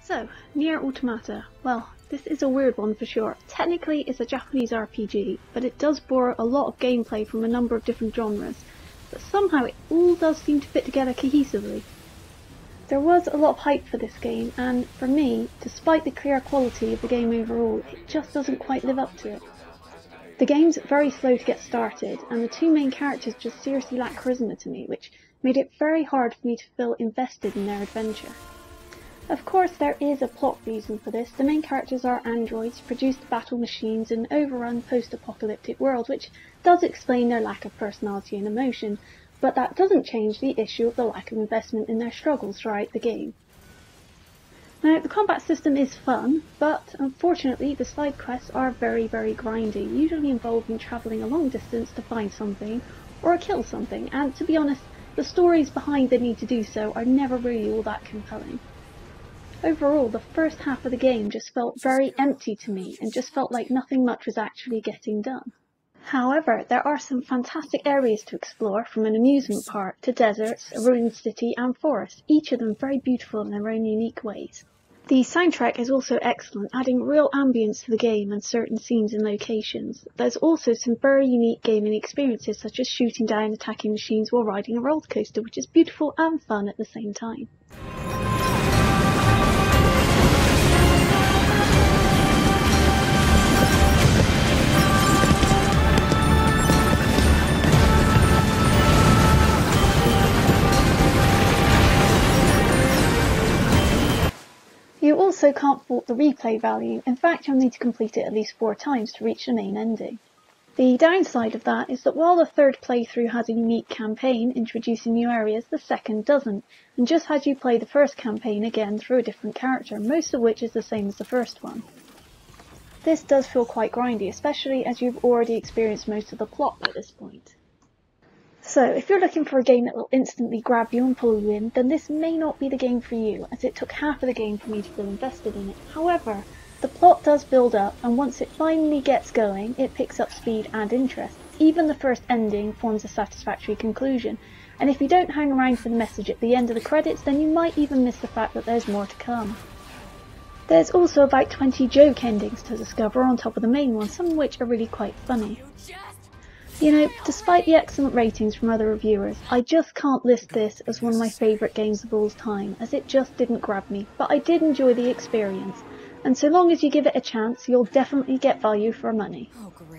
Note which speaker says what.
Speaker 1: So, Nier Automata. Well, this is a weird one for sure. Technically it's a Japanese RPG, but it does borrow a lot of gameplay from a number of different genres, but somehow it all does seem to fit together cohesively. There was a lot of hype for this game, and for me, despite the clear quality of the game overall, it just doesn't quite live up to it. The game's very slow to get started, and the two main characters just seriously lack charisma to me, which made it very hard for me to feel invested in their adventure. Of course, there is a plot reason for this. The main characters are androids, produced battle machines in an overrun post-apocalyptic world, which does explain their lack of personality and emotion, but that doesn't change the issue of the lack of investment in their struggles throughout the game. Now, the combat system is fun, but unfortunately the side quests are very grindy, usually involving travelling a long distance to find something or kill something, and to be honest, the stories behind the need to do so are never really all that compelling. Overall, the first half of the game just felt very empty to me and just felt like nothing much was actually getting done. However, there are some fantastic areas to explore, from an amusement park to deserts, a ruined city and forest, each of them very beautiful in their own unique ways. The soundtrack is also excellent, adding real ambience to the game and certain scenes and locations. There's also some very unique gaming experiences, such as shooting down attacking machines while riding a roller coaster, which is beautiful and fun at the same time. You also can't fault the replay value. In fact, you'll need to complete it at least 4 times to reach the main ending. The downside of that is that while the third playthrough has a unique campaign introducing new areas, the second doesn't, and just has you play the first campaign again through a different character, most of which is the same as the first one. This does feel quite grindy, especially as you've already experienced most of the plot by this point. So, if you're looking for a game that will instantly grab you and pull you in, then this may not be the game for you, as it took half of the game for me to feel invested in it. However, the plot does build up, and once it finally gets going, it picks up speed and interest. Even the first ending forms a satisfactory conclusion, and if you don't hang around for the message at the end of the credits, then you might even miss the fact that there's more to come. There's also about 20 joke endings to discover on top of the main one, some of which are really quite funny. You know, despite the excellent ratings from other reviewers, I just can't list this as one of my favourite games of all time, as it just didn't grab me, but I did enjoy the experience, and so long as you give it a chance, you'll definitely get value for money.
Speaker 2: Oh, great.